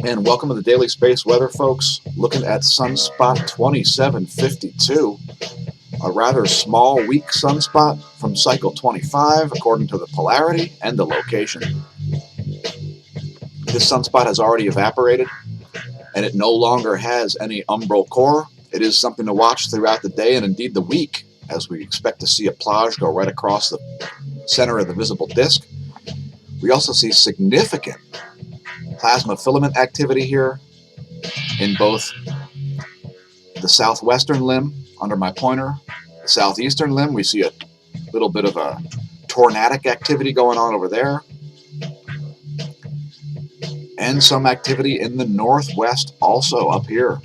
And welcome to the Daily Space Weather, folks. Looking at Sunspot 2752, a rather small, weak sunspot from cycle 25, according to the polarity and the location. This sunspot has already evaporated, and it no longer has any umbral core. It is something to watch throughout the day and indeed the week, as we expect to see a plage go right across the center of the visible disk. We also see significant plasma filament activity here in both the southwestern limb under my pointer, the southeastern limb. We see a little bit of a tornadic activity going on over there, and some activity in the northwest also up here.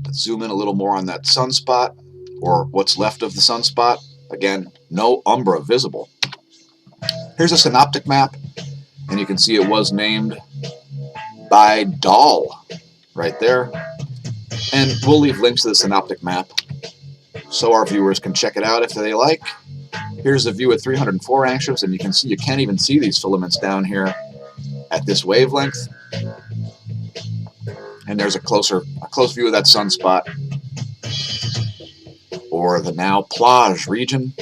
Let's zoom in a little more on that sunspot, or what's left of the sunspot. Again, no umbra visible. Here's a synoptic map, and you can see it was named by Dahl right there. And we'll leave links to the synoptic map so our viewers can check it out if they like. Here's a view at 304 angstroms, and you can see you can't even see these filaments down here at this wavelength. And there's a close view of that sunspot, or the now plage region.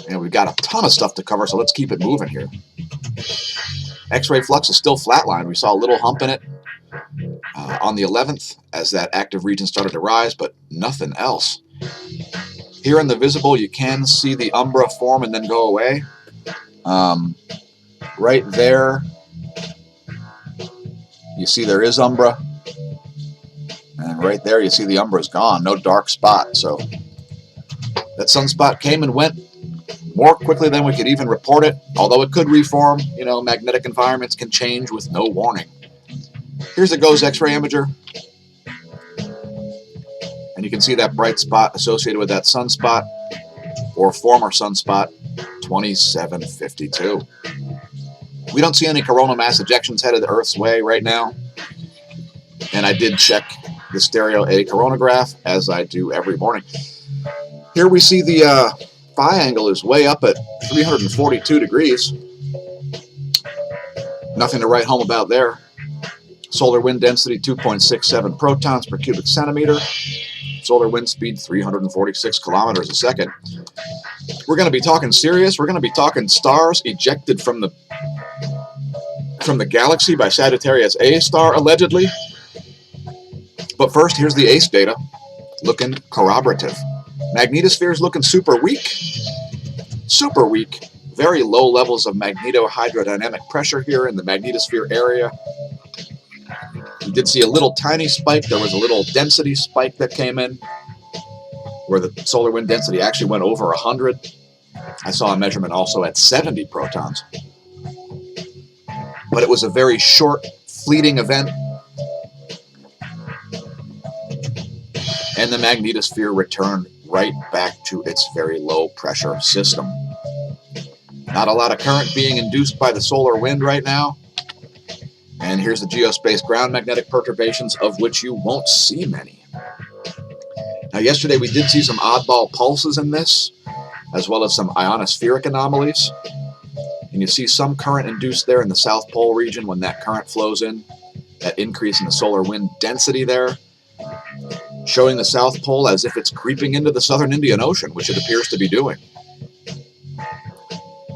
And we've got a ton of stuff to cover, so let's keep it moving here. X-ray flux is still flatlined. We saw a little hump in it on the 11th as that active region started to rise, but nothing else. Here in the visible, you can see the umbra form and then go away. Right there, you see there is umbra. And right there, you see the umbra is gone. No dark spot. So that sunspot came and went more quickly than we could even report it, although it could reform. You know, magnetic environments can change with no warning. Here's a GOES X-ray imager. And you can see that bright spot associated with that sunspot, or former sunspot, 2752. We don't see any coronal mass ejections headed the Earth's way right now. And I did check the stereo A coronagraph, as I do every morning. Here we see the phi angle is way up at 342 degrees. Nothing to write home about there. Solar wind density 2.67 protons per cubic centimeter. Solar wind speed 346 kilometers a second. We're going to be talking Sirius. We're going to be talking stars ejected from the galaxy by Sagittarius A star, allegedly. But first, here's the ACE data, looking corroborative. Magnetosphere is looking super weak. Super weak. Very low levels of magnetohydrodynamic pressure here in the magnetosphere area. We did see a little tiny spike. There was a little density spike that came in, where the solar wind density actually went over 100. I saw a measurement also at 70 protons. But it was a very short, fleeting event. And the magnetosphere returned right back to its very low pressure system. Not a lot of current being induced by the solar wind right now. And here's the geospace ground magnetic perturbations, of which you won't see many. Now, yesterday we did see some oddball pulses in this, as well as some ionospheric anomalies. And you see some current induced there in the South Pole region when that current flows in, that increase in the solar wind density there, showing the South Pole as if it's creeping into the southern Indian Ocean, which it appears to be doing.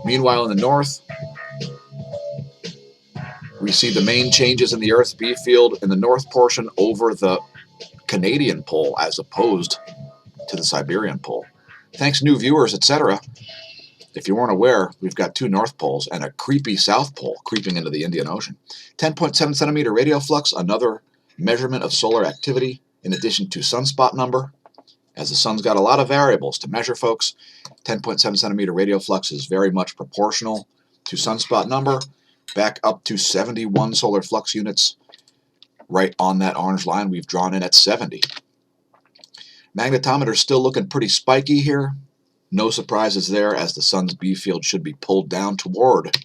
Meanwhile, in the north, we see the main changes in the Earth's B field in the north portion over the Canadian pole as opposed to the Siberian pole. Thanks, new viewers, etc. If you weren't aware, we've got two north poles and a creepy south pole creeping into the Indian Ocean. 10.7 centimeter radial flux, another measurement of solar activity in addition to sunspot number. As the sun's got a lot of variables to measure, folks, 10.7 centimeter radial flux is very much proportional to sunspot number, back up to 71 solar flux units, right on that orange line we've drawn in at 70. Magnetometer still looking pretty spiky here. No surprises there, as the sun's B field should be pulled down toward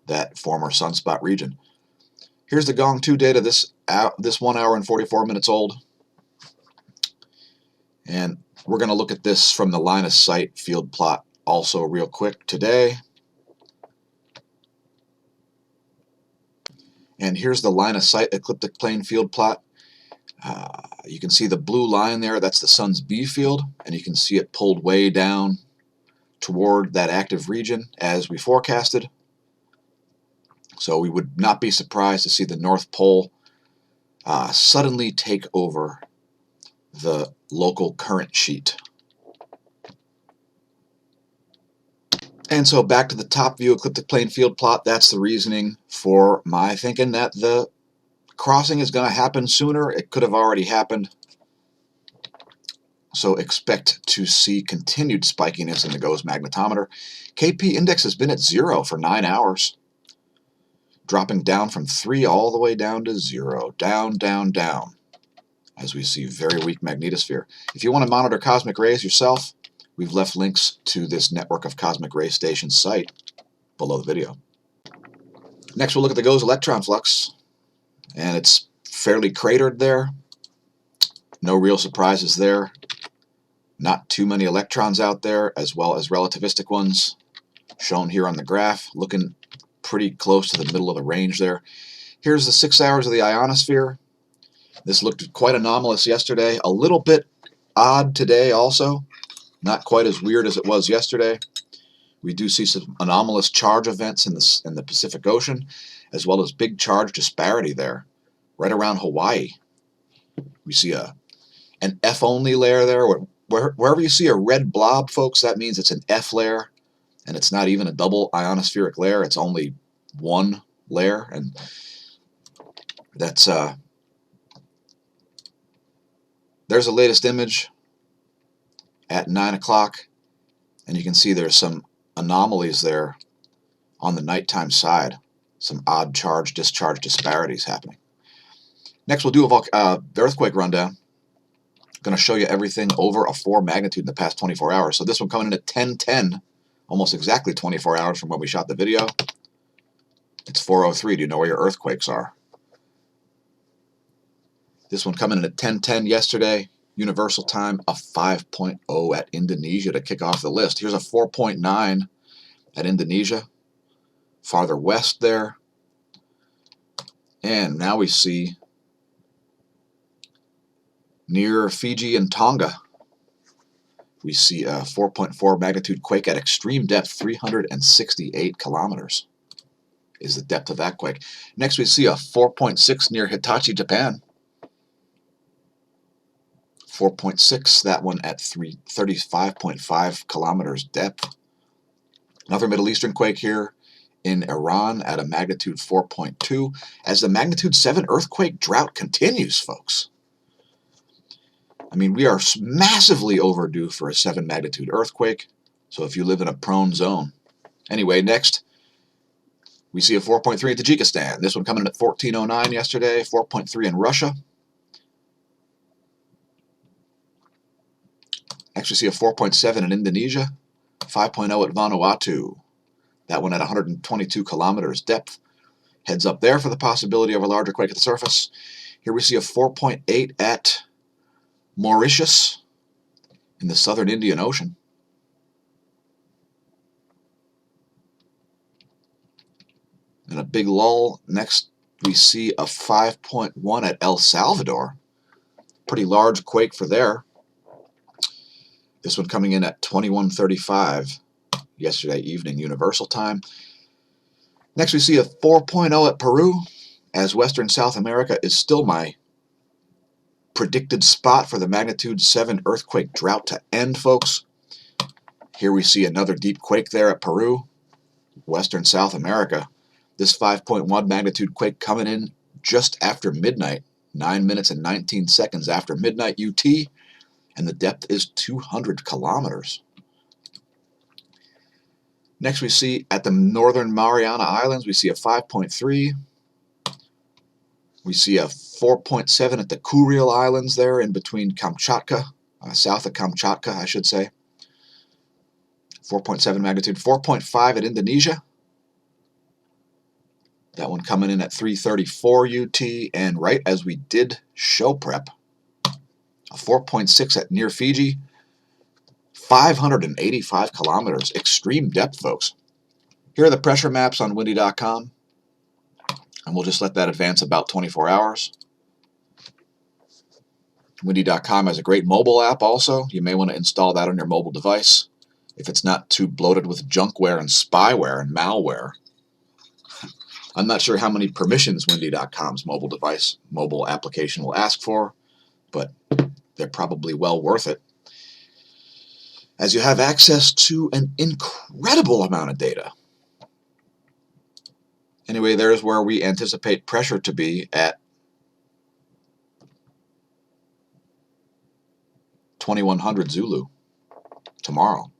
that former sunspot region. Here's the Gong 2 data, this 1 hour and 44 minutes old. And we're going to look at this from the line of sight field plot also real quick today. And here's the line of sight ecliptic plane field plot. You can see the blue line there, that's the sun's B field, and you can see it pulled way down toward that active region as we forecasted. So we would not be surprised to see the North Pole suddenly take over the local current sheet. And so back to the top view ecliptic plane field plot, that's the reasoning for my thinking that the crossing is going to happen sooner. It could have already happened. So expect to see continued spikiness in the GOES magnetometer. KP index has been at 0 for 9 hours, dropping down from 3 all the way down to 0. Down, down, down, as we see very weak magnetosphere. If you want to monitor cosmic rays yourself, we've left links to this network of cosmic ray stations site below the video. Next, we'll look at the GOES electron flux, and it's fairly cratered there. No real surprises there. Not too many electrons out there, as well as relativistic ones, shown here on the graph, looking pretty close to the middle of the range there. Here's the 6 hours of the ionosphere. This looked quite anomalous yesterday, a little bit odd today also, not quite as weird as it was yesterday. We do see some anomalous charge events in the Pacific Ocean, as well as big charge disparity there, right around Hawaii. We see an F-only layer there. Wherever you see a red blob, folks, that means it's an F layer, and it's not even a double ionospheric layer. It's only one layer, and that's there's the latest image at 9 o'clock, and you can see there's some anomalies there on the nighttime side, some odd charge-discharge disparities happening. Next, we'll do the earthquake rundown. Going to show you everything over a 4 magnitude in the past 24 hours. So this one coming in at 10:10, almost exactly 24 hours from when we shot the video. It's 4:03. Do you know where your earthquakes are? This one coming in at 10:10 yesterday, universal time, a 5.0 at Indonesia to kick off the list. Here's a 4.9 at Indonesia, farther west there. And now we see near Fiji and Tonga, we see a 4.4 magnitude quake at extreme depth, 368 kilometers is the depth of that quake. Next we see a 4.6 near Hitachi, Japan. 4.6, that one at 35.5 kilometers depth. Another Middle Eastern quake here in Iran at a magnitude 4.2, as the magnitude 7 earthquake drought continues, folks. I mean, we are massively overdue for a 7 magnitude earthquake, so if you live in a prone zone. Anyway, next, we see a 4.3 in Tajikistan. This one coming in at 14:09 yesterday, 4.3 in Russia. Next, we see a 4.7 in Indonesia, 5.0 at Vanuatu. That one at 122 kilometers depth. Heads up there for the possibility of a larger quake at the surface. Here we see a 4.8 at Mauritius in the southern Indian Ocean. And a big lull. Next, we see a 5.1 at El Salvador. Pretty large quake for there. This one coming in at 21:35 yesterday evening, universal time. Next, we see a 4.0 at Peru, as Western South America is still my predicted spot for the magnitude 7 earthquake drought to end, folks. Here we see another deep quake there at Peru, Western South America. This 5.1 magnitude quake coming in just after midnight, 9 minutes and 19 seconds after midnight UT, and the depth is 200 kilometers. Next we see at the Northern Mariana Islands, we see a 5.3. We see a 4.7 at the Kuril Islands there in between Kamchatka, south of Kamchatka, I should say. 4.7 magnitude. 4.5 at Indonesia. That one coming in at 3:34 UT, and right as we did show prep, a 4.6 at near Fiji, 585 kilometers, extreme depth, folks. Here are the pressure maps on windy.com. And we'll just let that advance about 24 hours. Windy.com has a great mobile app also. You may want to install that on your mobile device if it's not too bloated with junkware and spyware and malware. I'm not sure how many permissions Windy.com's mobile application will ask for, but they're probably well worth it, as you have access to an incredible amount of data. Anyway, there's where we anticipate pressure to be at 2100 Zulu tomorrow.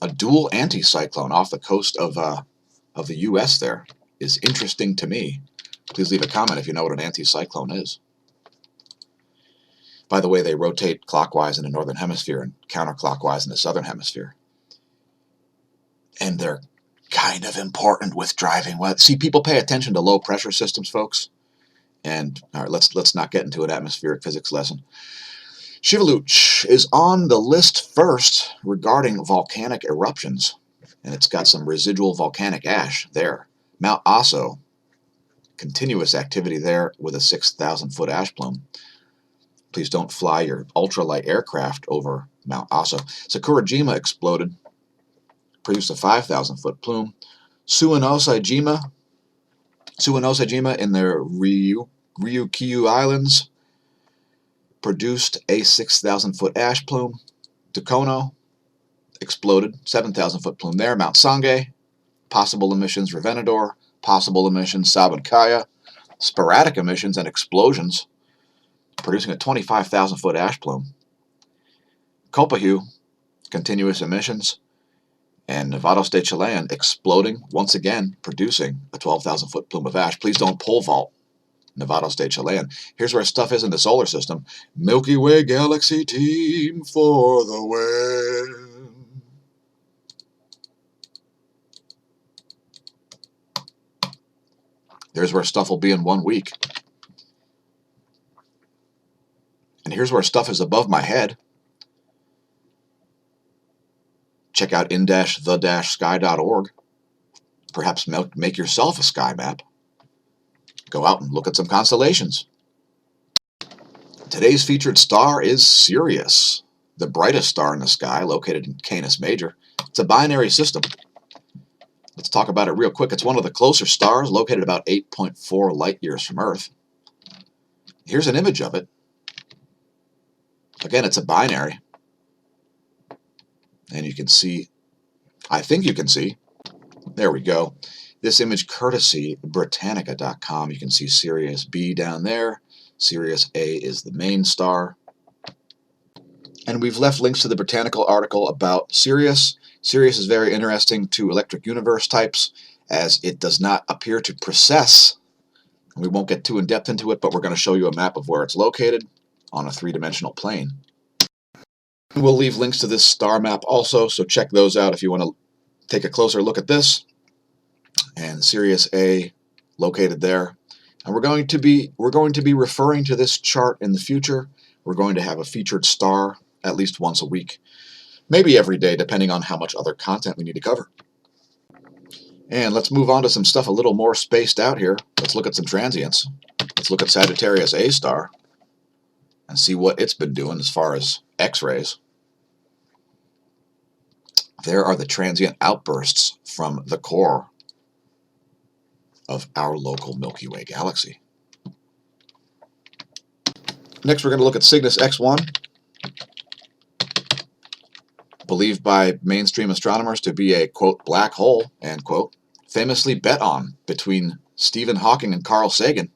A dual anticyclone off the coast of the U.S. there is interesting to me. Please leave a comment if you know what an anticyclone is. By the way, they rotate clockwise in the northern hemisphere and counterclockwise in the southern hemisphere. And they're kind of important with driving. Well, see, people pay attention to low pressure systems, folks. And all right, let's not get into an atmospheric physics lesson. Shivaluch is on the list first regarding volcanic eruptions, and it's got some residual volcanic ash there. Mount Aso, continuous activity there with a 6,000-foot ash plume. Please don't fly your ultralight aircraft over Mount Aso. Sakurajima exploded, produced a 5,000-foot plume. Suwanosejima in the Ryukyu Islands produced a 6,000-foot ash plume. Tukono exploded, 7,000-foot plume there. Mount Sangay, possible emissions. Revenador, possible emissions. Sabankaya, sporadic emissions and explosions, producing a 25,000-foot ash plume. Copahu, continuous emissions. And Nevados de Chilean exploding, once again, producing a 12,000-foot plume of ash. Please don't pole vault Nevados de Chilean. Here's where stuff is in the solar system. Milky Way galaxy team for the win. There's where stuff will be in 1 week. And here's where stuff is above my head. Check out in-the-sky.org. Perhaps make yourself a sky map. Go out and look at some constellations. Today's featured star is Sirius, the brightest star in the sky, located in Canis Major. It's a binary system. Let's talk about it real quick. It's one of the closer stars, located about 8.4 light years from Earth. Here's an image of it. Again, it's a binary. And you can see, I think you can see, there we go. This image courtesy Britannica.com. You can see Sirius B down there. Sirius A is the main star. And we've left links to the Britannica article about Sirius. Sirius is very interesting to electric universe types, as it does not appear to precess. We won't get too in-depth into it, but we're going to show you a map of where it's located on a three-dimensional plane. We'll leave links to this star map also, so check those out if you want to take a closer look at this. And Sirius A located there. And we're going to be referring to this chart in the future. We're going to have a featured star at least once a week, maybe every day, depending on how much other content we need to cover. And let's move on to some stuff a little more spaced out here. Let's look at some transients. Let's look at Sagittarius A star and see what it's been doing as far as X-rays. There are the transient outbursts from the core of our local Milky Way galaxy. Next, we're going to look at Cygnus X1, believed by mainstream astronomers to be a, quote, black hole, end quote, famously bet on between Stephen Hawking and Carl Sagan.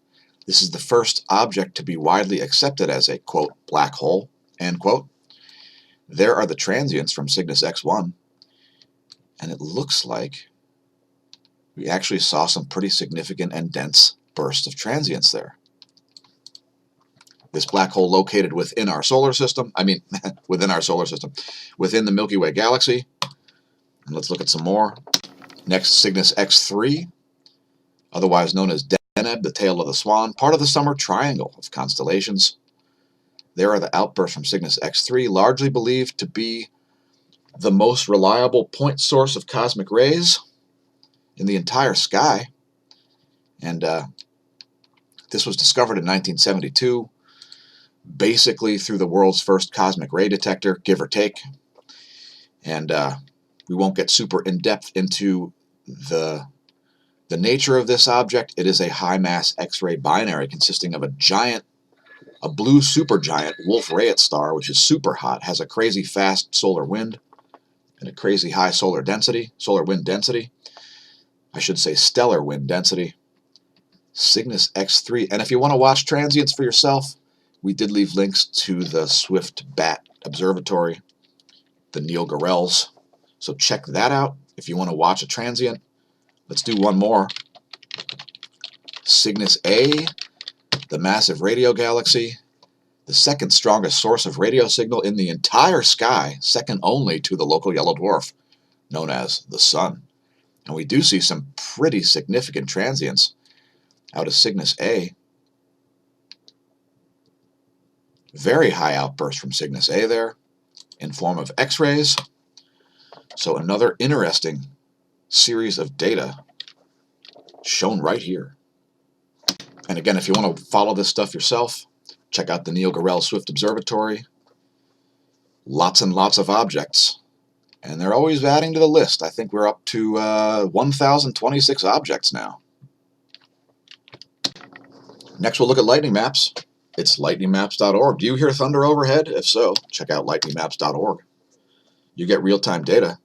This is the first object to be widely accepted as a, quote, black hole, end quote. There are the transients from Cygnus X1, and it looks like we actually saw some pretty significant and dense bursts of transients there. This black hole located within our solar system, within the Milky Way galaxy. And let's look at some more. Next, Cygnus X3, otherwise known as Deneb, the tail of the swan, part of the summer triangle of constellations. There are the outbursts from Cygnus X3, largely believed to be the most reliable point source of cosmic rays in the entire sky. And this was discovered in 1972, basically through the world's first cosmic ray detector, give or take. And we won't get super in-depth into the nature of this object. It is a high-mass X-ray binary consisting of a blue supergiant Wolf-Rayet star, which is super hot, has a crazy fast solar wind and a crazy high solar wind density. I should say stellar wind density. Cygnus X3. And if you want to watch transients for yourself, we did leave links to the Swift Bat Observatory, the Neil Gorels. So check that out if you want to watch a transient. Let's do one more. Cygnus A, the massive radio galaxy, the second strongest source of radio signal in the entire sky, second only to the local yellow dwarf, known as the Sun. And we do see some pretty significant transients out of Cygnus A. Very high outburst from Cygnus A there in form of X-rays. So another interesting series of data shown right here. And again, if you want to follow this stuff yourself, check out the Neil Gorel Swift Observatory. Lots and lots of objects. And they're always adding to the list. I think we're up to 1,026 objects now. Next, we'll look at lightning maps. It's lightningmaps.org. Do you hear thunder overhead? If so, check out lightningmaps.org. You get real-time data.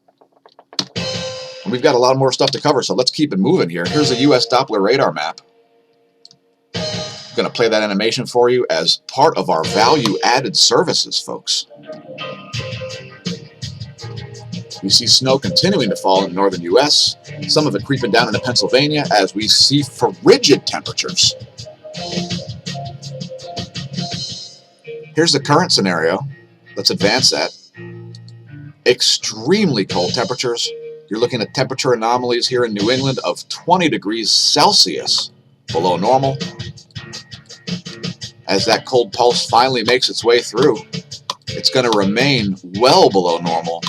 And we've got a lot more stuff to cover, so let's keep it moving here. Here's a U.S. Doppler radar map. I'm going to play that animation for you as part of our value-added services, folks. We see snow continuing to fall in the northern U.S., some of it creeping down into Pennsylvania as we see frigid temperatures. Here's the current scenario. Let's advance that. Extremely cold temperatures. You're looking at temperature anomalies here in New England of 20 degrees Celsius below normal. As that cold pulse finally makes its way through, it's going to remain well below normal.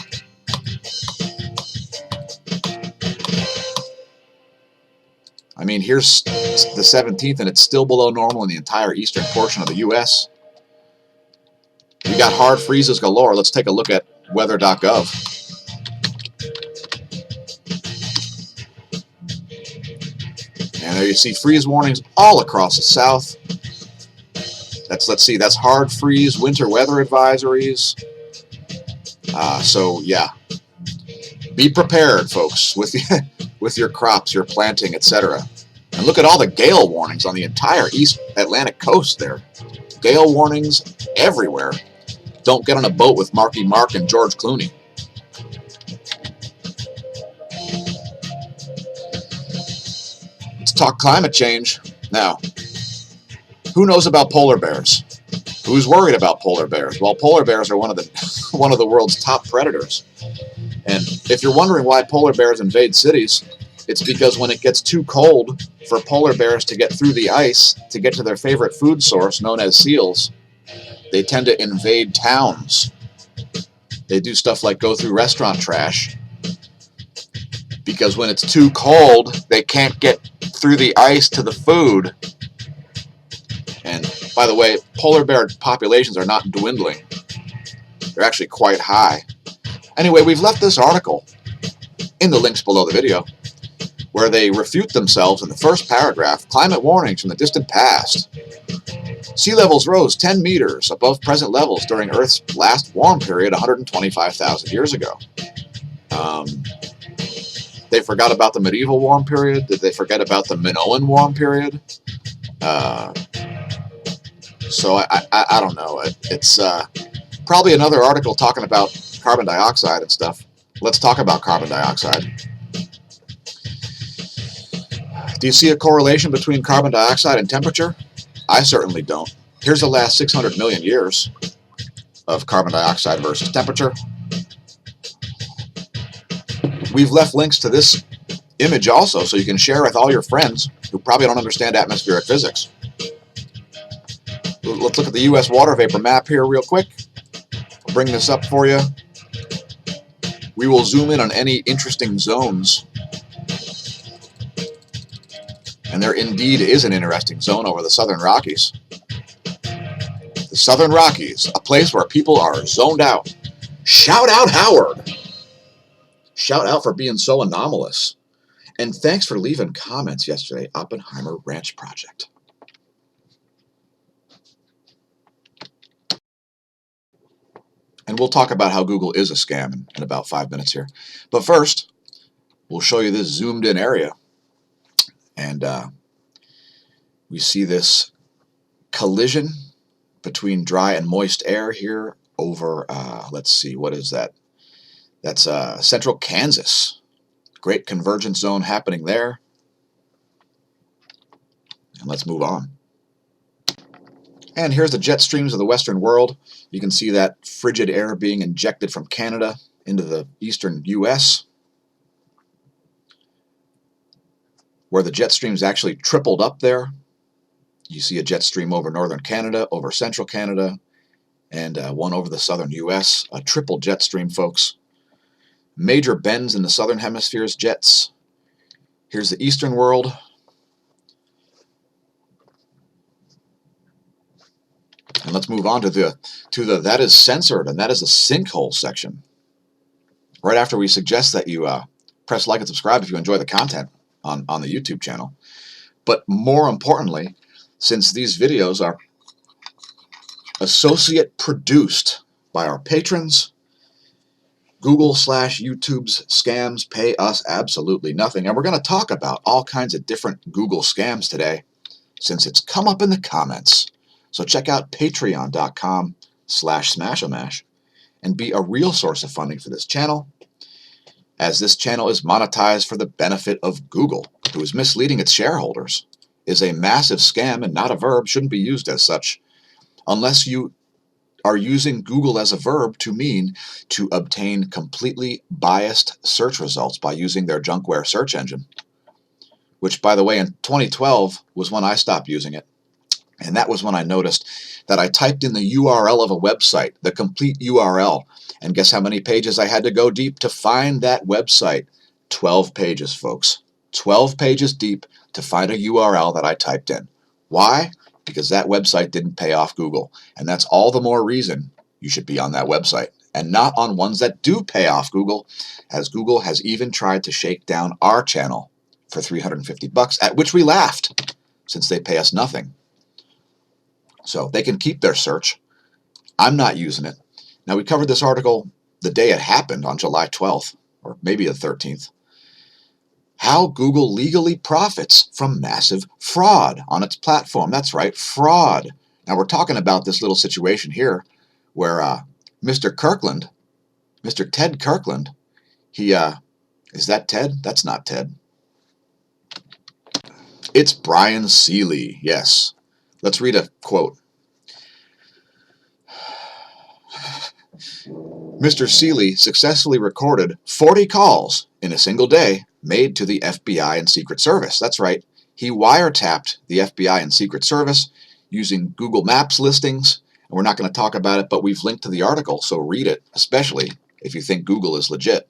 I mean, here's the 17th, and it's still below normal in the entire eastern portion of the U.S. We got hard freezes galore. Let's take a look at weather.gov. And there you see freeze warnings all across the south. Let's see, that's hard freeze, winter weather advisories. So yeah, be prepared, folks, with your crops, your planting, etc. And look at all the gale warnings on the entire East Atlantic coast there. Gale warnings everywhere. Don't get on a boat with Marky Mark and George Clooney. Let's talk climate change. Now, who knows about polar bears? Who's worried about polar bears? Well, polar bears are one of the world's top predators. And if you're wondering why polar bears invade cities, it's because when it gets too cold for polar bears to get through the ice to get to their favorite food source, known as seals, they tend to invade towns. They do stuff like go through restaurant trash. Because when it's too cold, they can't get through the ice to the food. And by the way, polar bear populations are not dwindling. They're actually quite high. Anyway, we've left this article in the links below the video where they refute themselves in the first paragraph. Climate warnings from the distant past. Sea levels rose 10 meters above present levels during Earth's last warm period 125,000 years ago. They forgot about the medieval warm period? Did they forget about the Minoan warm period? So I don't know. It's probably another article talking about carbon dioxide and stuff. Let's talk about carbon dioxide. Do you see a correlation between carbon dioxide and temperature? I certainly don't. Here's the last 600 million years of carbon dioxide versus temperature. We've left links to this image also so you can share with all your friends who probably don't understand atmospheric physics. Let's look at the U.S. water vapor map here real quick. I'll bring this up for you. We will zoom in on any interesting zones. And there indeed is an interesting zone over the Southern Rockies. The Southern Rockies, a place where people are zoned out. Shout out Howard! Shout out for being so anomalous. And thanks for leaving comments yesterday, Oppenheimer Ranch Project. And we'll talk about how Google is a scam in about 5 minutes here. But first, we'll show you this zoomed in area. And we see this collision between dry and moist air here over, let's see, what is that? That's central Kansas. Great convergence zone happening there. And let's move on. And here's the jet streams of the western world. You can see that frigid air being injected from Canada into the eastern US, where the jet streams actually tripled up there. You see a jet stream over northern Canada, over central Canada, and one over the southern US. A triple jet stream, folks. Major bends in the southern hemisphere's jets. Here's the eastern world. And let's move on to the that is censored, and that is the sinkhole section. Right after we suggest that you press like and subscribe if you enjoy the content on the YouTube channel. But more importantly, since these videos are associate produced by our patrons, Google/YouTube's scams pay us absolutely nothing. And we're going to talk about all kinds of different Google scams today, since it's come up in the comments. So check out patreon.com/smAsho and be a real source of funding for this channel, as this channel is monetized for the benefit of Google, who is misleading its shareholders. Is a massive scam and not a verb, shouldn't be used as such, unless you are using Google as a verb to mean to obtain completely biased search results by using their junkware search engine, which, by the way, in 2012 was when I stopped using it. And that was when I noticed that I typed in the URL of a website, the complete URL, and guess how many pages I had to go deep to find that website? 12 pages, folks. 12 pages deep to find a URL that I typed in. Why? Because that website didn't pay off Google. And that's all the more reason you should be on that website, and not on ones that do pay off Google, as Google has even tried to shake down our channel for $350, at which we laughed, since they pay us nothing. So they can keep their search. I'm not using it. Now, we covered this article the day it happened on July 12th, or maybe the 13th. How Google legally profits from massive fraud on its platform. That's right, fraud. Now, we're talking about this little situation here where Mr. Kirkland, Mr. Ted Kirkland, he, is that Ted? That's not Ted. It's Brian Seeley, yes. Let's read a quote. Mr. Seeley successfully recorded 40 calls in a single day made to the FBI and Secret Service. That's right. He wiretapped the FBI and Secret Service using Google Maps listings. And we're not going to talk about it, but we've linked to the article, so read it, especially if you think Google is legit.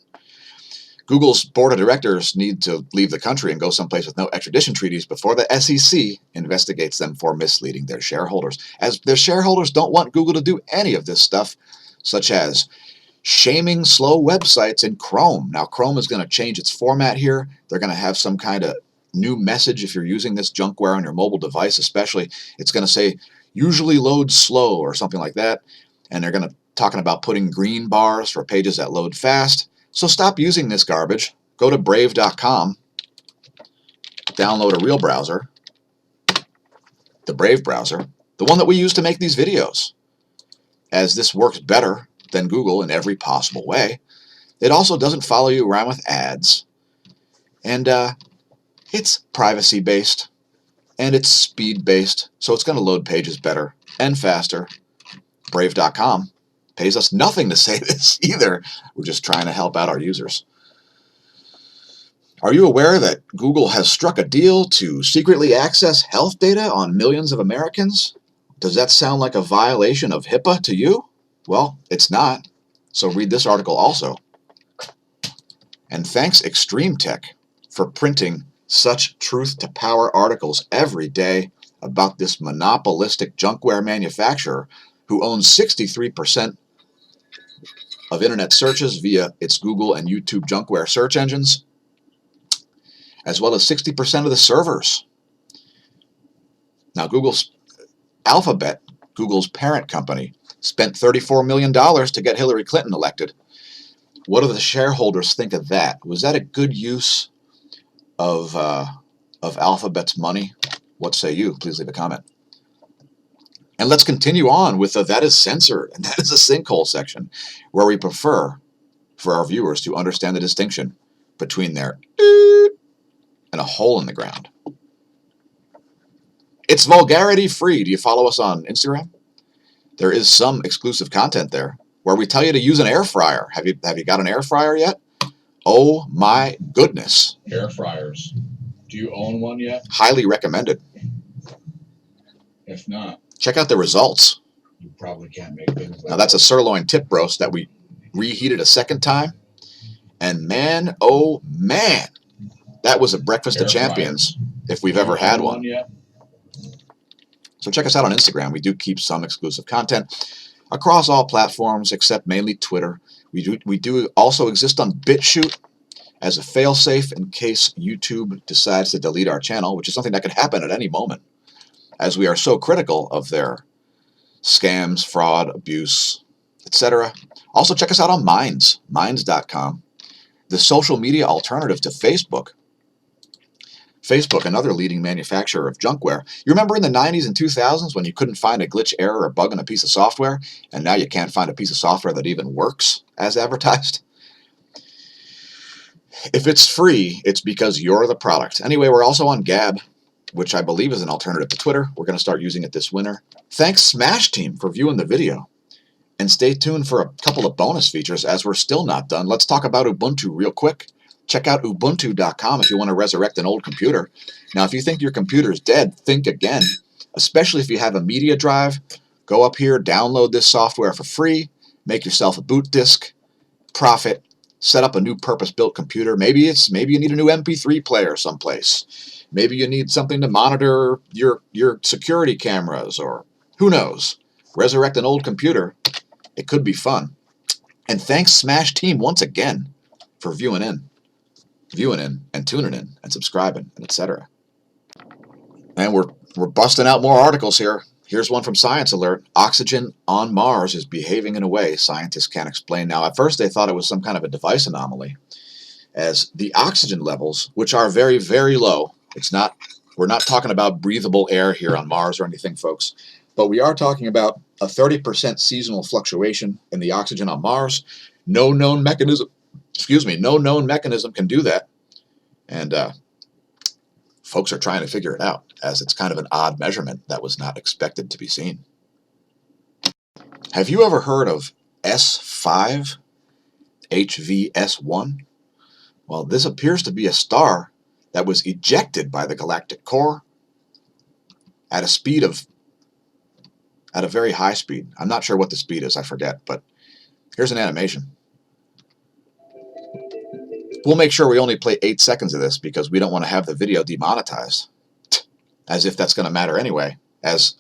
Google's board of directors need to leave the country and go someplace with no extradition treaties before the SEC investigates them for misleading their shareholders, as their shareholders don't want Google to do any of this stuff, such as shaming slow websites in Chrome. Now, Chrome is going to change its format here. They're going to have some kind of new message if you're using this junkware on your mobile device, especially. It's going to say, usually loads slow, or something like that. And they're going to talking about putting green bars for pages that load fast. So stop using this garbage. Go to brave.com, download a real browser, the Brave browser, the one that we use to make these videos, as this works better than Google in every possible way. It also doesn't follow you around with ads, and it's privacy-based, and it's speed-based, so it's going to load pages better and faster. Brave.com pays us nothing to say this either. We're just trying to help out our users. Are you aware that Google has struck a deal to secretly access health data on millions of Americans? Does that sound like a violation of HIPAA to you? Well, it's not. So read this article also. And thanks Extreme Tech for printing such truth-to-power articles every day about this monopolistic junkware manufacturer who owns 63% of internet searches via its Google and YouTube junkware search engines, as well as 60% of the servers. Now, Alphabet, Google's parent company, spent $34 million to get Hillary Clinton elected. What do the shareholders think of that? Was that a good use of Alphabet's money? What say you? Please leave a comment. And let's continue on with the That Is Censored, and that is a sinkhole section, where we prefer for our viewers to understand the distinction between their and a hole in the ground. It's vulgarity free. Do you follow us on Instagram? There is some exclusive content there where we tell you to use an air fryer. Have you got an air fryer yet? Oh my goodness. Air fryers. Do you own one yet? Highly recommended. If not, check out the results. You probably can't make things like now that's a sirloin tip roast that we reheated a second time. And man, oh man, that was a breakfast of champions if we've ever had one. So check us out on Instagram. We do keep some exclusive content across all platforms except mainly Twitter. We do also exist on BitChute as a failsafe in case YouTube decides to delete our channel, which is something that could happen at any moment, as we are so critical of their scams, fraud, abuse, etc. Also check us out on Minds.com, the social media alternative to Facebook. Facebook, another leading manufacturer of junkware. You remember in the 90s and 2000s when you couldn't find a glitch, error, or bug in a piece of software, and now you can't find a piece of software that even works as advertised? If it's free, it's because you're the product. Anyway, we're also on Gab, which I believe is an alternative to Twitter. We're going to start using it this winter. Thanks Smash Team for viewing the video. And stay tuned for a couple of bonus features as we're still not done. Let's talk about Ubuntu real quick. Check out Ubuntu.com if you want to resurrect an old computer. Now, if you think your computer is dead, think again. Especially if you have a media drive. Go up here, download this software for free, make yourself a boot disk, profit, set up a new purpose-built computer. Maybe you need a new MP3 player someplace. Maybe you need something to monitor your security cameras, or who knows. Resurrect an old computer. It could be fun. And thanks Smash Team once again for viewing in and tuning in and subscribing and etc. And we're busting out more articles here. Here's one from Science Alert. Oxygen on Mars is behaving in a way scientists can't explain. Now, at first they thought it was some kind of a device anomaly, as the oxygen levels, which are very, very low. We're not talking about breathable air here on Mars or anything, folks, but we are talking about a 30% seasonal fluctuation in the oxygen on Mars. No known mechanism can do that. And folks are trying to figure it out, as it's kind of an odd measurement that was not expected to be seen. Have you ever heard of S5 HVS1? Well, this appears to be a star that was ejected by the galactic core at a very high speed. I'm not sure what the speed is, I forget, but here's an animation. We'll make sure we only play 8 seconds of this because we don't want to have the video demonetized. As if that's going to matter anyway. As,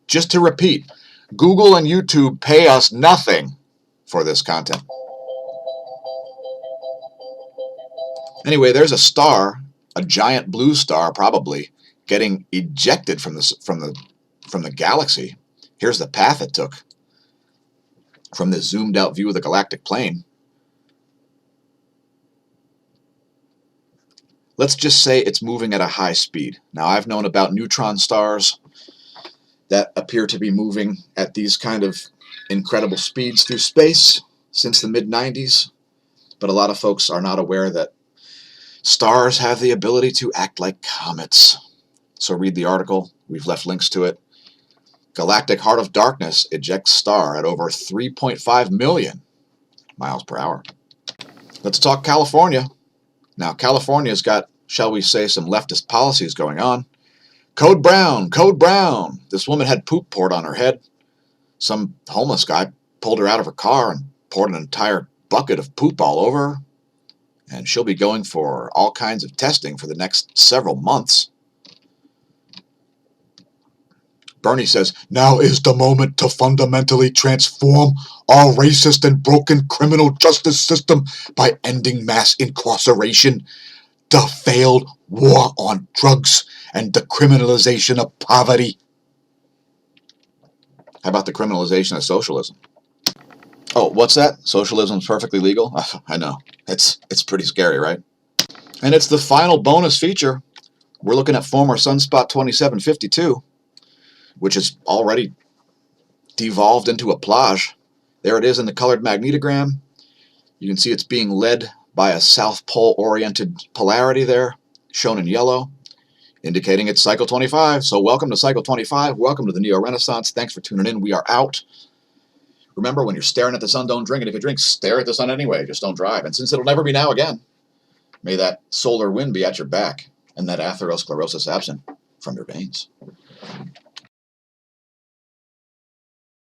just to repeat, Google and YouTube pay us nothing for this content. Anyway, there's a star, a giant blue star probably, getting ejected from the galaxy. Here's the path it took from this zoomed out view of the galactic plane. Let's just say it's moving at a high speed. Now, I've known about neutron stars that appear to be moving at these kind of incredible speeds through space since the mid-90s, but a lot of folks are not aware that stars have the ability to act like comets. So read the article. We've left links to it. Galactic Heart of Darkness ejects star at over 3.5 million miles per hour. Let's talk California. Now, California's got, shall we say, some leftist policies going on. Code Brown, Code Brown. This woman had poop poured on her head. Some homeless guy pulled her out of her car and poured an entire bucket of poop all over her. And she'll be going for all kinds of testing for the next several months. Bernie says, now is the moment to fundamentally transform our racist and broken criminal justice system by ending mass incarceration, the failed war on drugs, and the criminalization of poverty. How about the criminalization of socialism? Oh, what's that? Socialism's perfectly legal? I know. It's pretty scary, right? And it's the final bonus feature. We're looking at former Sunspot 2752, which is already devolved into a plage. There it is in the colored magnetogram. You can see it's being led by a South Pole-oriented polarity there, shown in yellow, indicating it's Cycle 25. So welcome to Cycle 25. Welcome to the Neo-Renaissance. Thanks for tuning in. We are out. Remember, when you're staring at the sun, don't drink. And if you drink, stare at the sun anyway. Just don't drive. And since it'll never be now again, may that solar wind be at your back and that atherosclerosis absent from your veins.